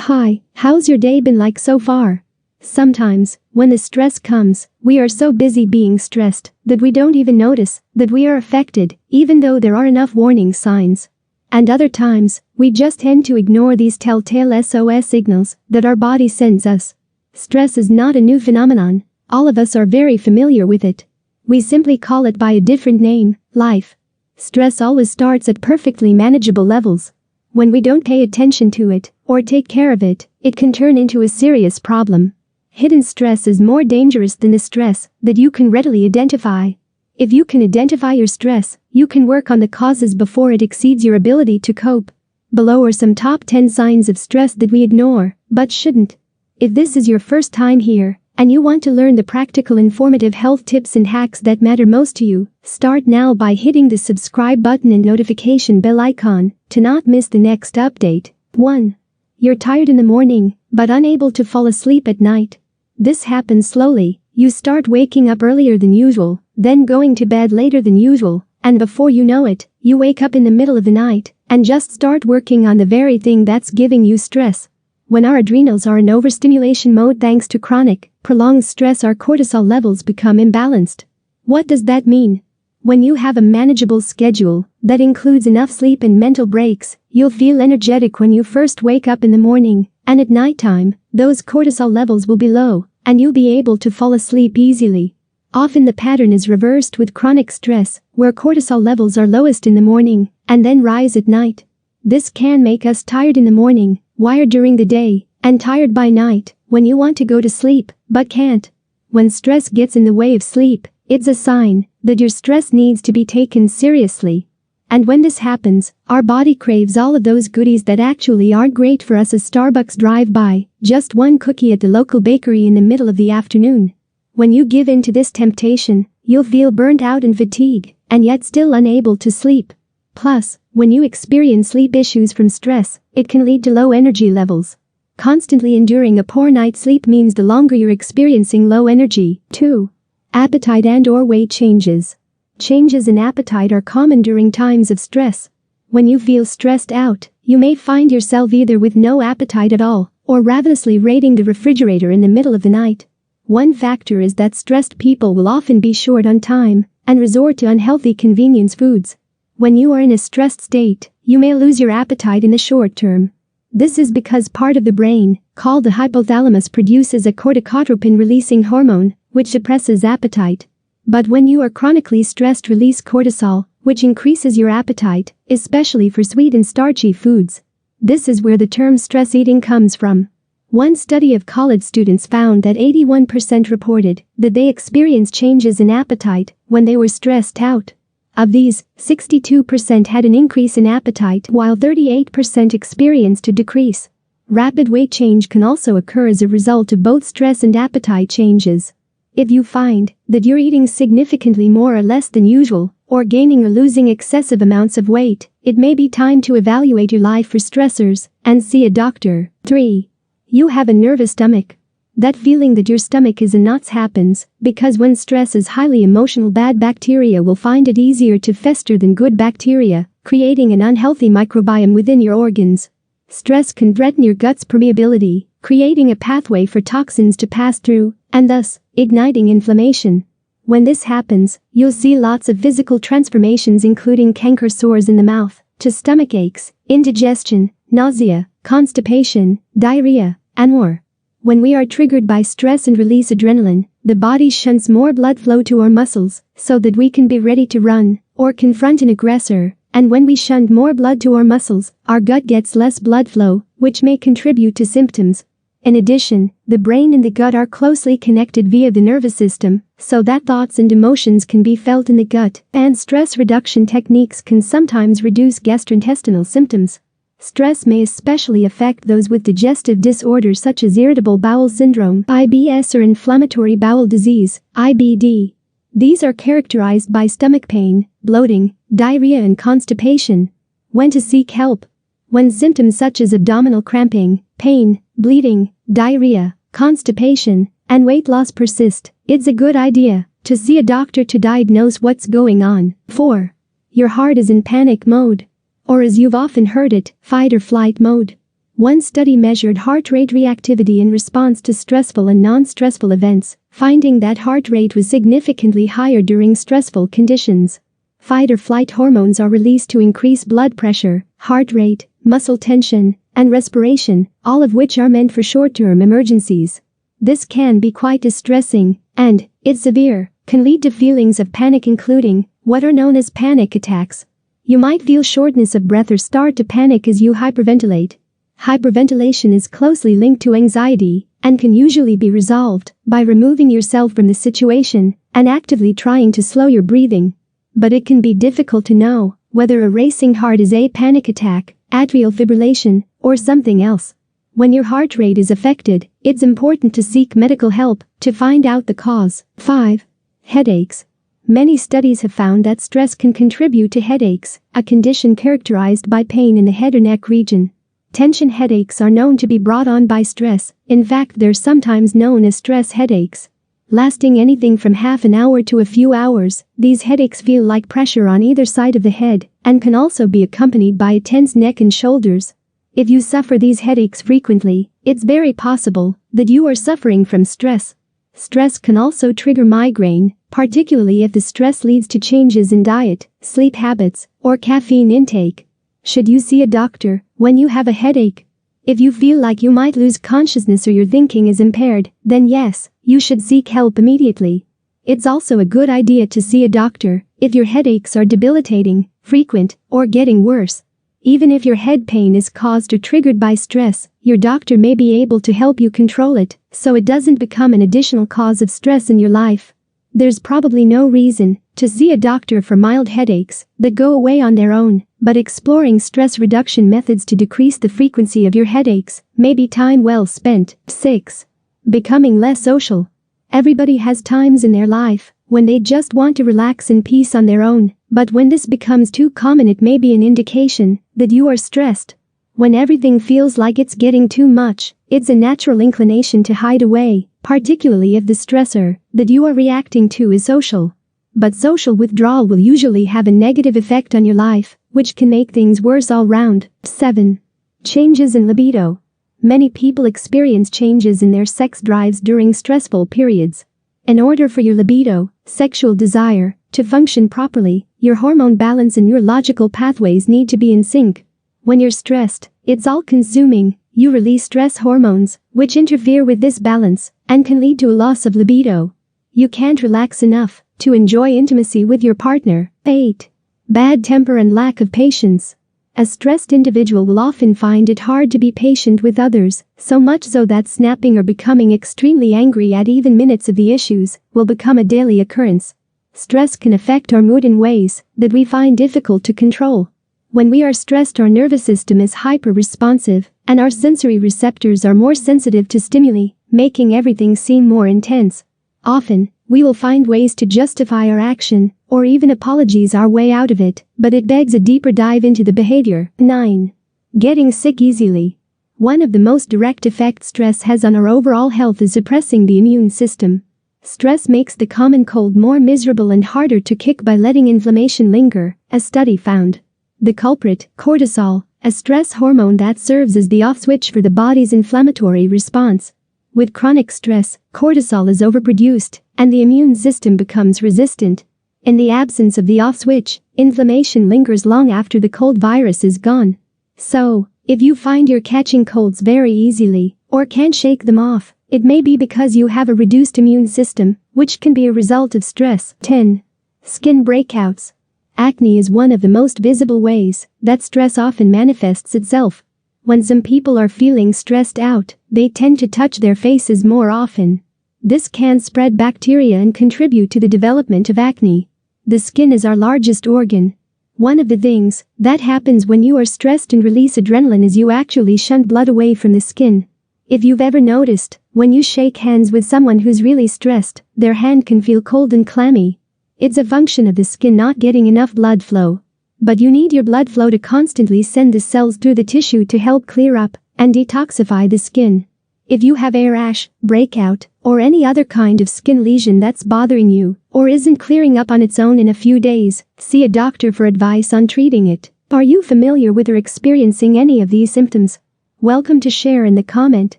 Hi, how's your day been like so far? Sometimes, when the stress comes, we are so busy being stressed that we don't even notice that we are affected, even though there are enough warning signs. And other times, we just tend to ignore these telltale SOS signals that our body sends us. Stress is not a new phenomenon. All of us are very familiar with it. We simply call it by a different name, life. Stress always starts at perfectly manageable levels. When we don't pay attention to it, or take care of it, it can turn into a serious problem. Hidden stress is more dangerous than the stress that you can readily identify. If you can identify your stress, you can work on the causes before it exceeds your ability to cope. Below are some top 10 signs of stress that we ignore, but shouldn't. If this is your first time here, and you want to learn the practical informative health tips and hacks that matter most to you, start now by hitting the subscribe button and notification bell icon to not miss the next update. 1. You're tired in the morning, but unable to fall asleep at night. This happens slowly. You start waking up earlier than usual, then going to bed later than usual, and before you know it, you wake up in the middle of the night and just start working on the very thing that's giving you stress. When our adrenals are in overstimulation mode thanks to chronic, prolonged stress, our cortisol levels become imbalanced. What does that mean? When you have a manageable schedule that includes enough sleep and mental breaks, you'll feel energetic when you first wake up in the morning, and at nighttime, those cortisol levels will be low, and you'll be able to fall asleep easily. Often the pattern is reversed with chronic stress, where cortisol levels are lowest in the morning and then rise at night. This can make us tired in the morning, wired during the day, and tired by night when you want to go to sleep but can't. When stress gets in the way of sleep, it's a sign that your stress needs to be taken seriously. And when this happens, our body craves all of those goodies that actually aren't great for us, as Starbucks drive-by, just one cookie at the local bakery in the middle of the afternoon. When you give in to this temptation, you'll feel burnt out and fatigued, and yet still unable to sleep. Plus, when you experience sleep issues from stress, it can lead to low energy levels. Constantly enduring a poor night's sleep means the longer you're experiencing low energy. 2. Appetite and/or weight changes. Changes in appetite are common during times of stress. When you feel stressed out, you may find yourself either with no appetite at all, or ravenously raiding the refrigerator in the middle of the night. One factor is that stressed people will often be short on time and resort to unhealthy convenience foods. When you are in a stressed state, you may lose your appetite in the short term. This is because part of the brain, called the hypothalamus, produces a corticotropin-releasing hormone, which suppresses appetite. But when you are chronically stressed, release cortisol, which increases your appetite, especially for sweet and starchy foods. This is where the term stress eating comes from. One study of college students found that 81% reported that they experienced changes in appetite when they were stressed out. Of these, 62% had an increase in appetite while 38% experienced a decrease. Rapid weight change can also occur as a result of both stress and appetite changes. If you find that you're eating significantly more or less than usual, or gaining or losing excessive amounts of weight, it may be time to evaluate your life for stressors and see a doctor. 3. You have a nervous stomach. That feeling that your stomach is in knots happens because when stress is highly emotional, bad bacteria will find it easier to fester than good bacteria, creating an unhealthy microbiome within your organs. Stress can threaten your gut's permeability, creating a pathway for toxins to pass through, and thus, igniting inflammation. When this happens, you'll see lots of physical transformations, including canker sores in the mouth, to stomach aches, indigestion, nausea, constipation, diarrhea, and more. When we are triggered by stress and release adrenaline, the body shunts more blood flow to our muscles so that we can be ready to run or confront an aggressor, and when we shunt more blood to our muscles, our gut gets less blood flow, which may contribute to symptoms. In addition, the brain and the gut are closely connected via the nervous system, so that thoughts and emotions can be felt in the gut, and stress reduction techniques can sometimes reduce gastrointestinal symptoms. Stress may especially affect those with digestive disorders such as irritable bowel syndrome (IBS) or inflammatory bowel disease (IBD). These are characterized by stomach pain, bloating, diarrhea, and constipation. When to seek help? When symptoms such as abdominal cramping, pain, bleeding, diarrhea, constipation, and weight loss persist, it's a good idea to see a doctor to diagnose what's going on. 4. Your heart is in panic mode. Or as you've often heard it, fight or flight mode. One study measured heart rate reactivity in response to stressful and non-stressful events, finding that heart rate was significantly higher during stressful conditions. Fight or flight hormones are released to increase blood pressure, heart rate, muscle tension, and respiration, all of which are meant for short-term emergencies. This can be quite distressing, and, if severe, can lead to feelings of panic, including what are known as panic attacks. You might feel shortness of breath or start to panic as you hyperventilate. Hyperventilation is closely linked to anxiety and can usually be resolved by removing yourself from the situation and actively trying to slow your breathing. But it can be difficult to know whether a racing heart is a panic attack, atrial fibrillation, or something else. When your heart rate is affected, it's important to seek medical help to find out the cause. 5. Headaches. Many studies have found that stress can contribute to headaches, a condition characterized by pain in the head or neck region. Tension headaches are known to be brought on by stress. In fact, they're sometimes known as stress headaches. Lasting anything from half an hour to a few hours, these headaches feel like pressure on either side of the head and can also be accompanied by a tense neck and shoulders. If you suffer these headaches frequently, it's very possible that you are suffering from stress. Stress can also trigger migraine, particularly if the stress leads to changes in diet, sleep habits, or caffeine intake. Should you see a doctor when you have a headache? If you feel like you might lose consciousness or your thinking is impaired, then yes, you should seek help immediately. It's also a good idea to see a doctor if your headaches are debilitating, frequent, or getting worse. Even if your head pain is caused or triggered by stress, your doctor may be able to help you control it so it doesn't become an additional cause of stress in your life. There's probably no reason to see a doctor for mild headaches that go away on their own, but exploring stress reduction methods to decrease the frequency of your headaches may be time well spent. 6. Becoming less social. Everybody has times in their life when they just want to relax in peace on their own, but when this becomes too common, it may be an indication that you are stressed. When everything feels like it's getting too much, it's a natural inclination to hide away, particularly if the stressor that you are reacting to is social. But social withdrawal will usually have a negative effect on your life, which can make things worse all round. 7. Changes in libido. Many people experience changes in their sex drives during stressful periods. In order for your libido, sexual desire, to function properly, your hormone balance and neurological pathways need to be in sync. When you're stressed, it's all-consuming. You release stress hormones, which interfere with this balance and can lead to a loss of libido. You can't relax enough to enjoy intimacy with your partner. 8. Bad temper and lack of patience. A stressed individual will often find it hard to be patient with others, so much so that snapping or becoming extremely angry at even minutes of the issues will become a daily occurrence. Stress can affect our mood in ways that we find difficult to control. When we are stressed, our nervous system is hyper-responsive, and our sensory receptors are more sensitive to stimuli, making everything seem more intense. Often, we will find ways to justify our action, or even apologize our way out of it, but it begs a deeper dive into the behavior. 9. Getting sick easily. One of the most direct effects stress has on our overall health is suppressing the immune system. Stress makes the common cold more miserable and harder to kick by letting inflammation linger, a study found. The culprit, cortisol, a stress hormone that serves as the off switch for the body's inflammatory response. With chronic stress, cortisol is overproduced, and the immune system becomes resistant. In the absence of the off switch, inflammation lingers long after the cold virus is gone. So, if you find you're catching colds very easily, or can't shake them off, it may be because you have a reduced immune system, which can be a result of stress. 10. Skin breakouts. Acne is one of the most visible ways that stress often manifests itself. When some people are feeling stressed out, they tend to touch their faces more often. This can spread bacteria and contribute to the development of acne. The skin is our largest organ. One of the things that happens when you are stressed and release adrenaline is you actually shunt blood away from the skin. If you've ever noticed, when you shake hands with someone who's really stressed, their hand can feel cold and clammy. It's a function of the skin not getting enough blood flow. But you need your blood flow to constantly send the cells through the tissue to help clear up and detoxify the skin. If you have a rash, breakout, or any other kind of skin lesion that's bothering you, or isn't clearing up on its own in a few days, see a doctor for advice on treating it. Are you familiar with or experiencing any of these symptoms? Welcome to share in the comment.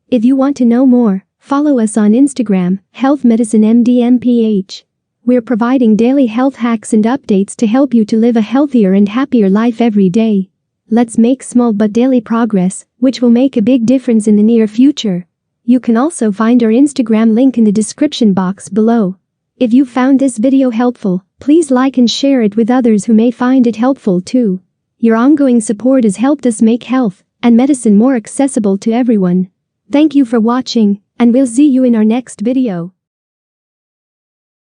If you want to know more, follow us on Instagram, Health Medicine MDMPH. We're providing daily health hacks and updates to help you to live a healthier and happier life every day. Let's make small but daily progress, which will make a big difference in the near future. You can also find our Instagram link in the description box below. If you found this video helpful, please like and share it with others who may find it helpful too. Your ongoing support has helped us make health and medicine more accessible to everyone. Thank you for watching, and we'll see you in our next video.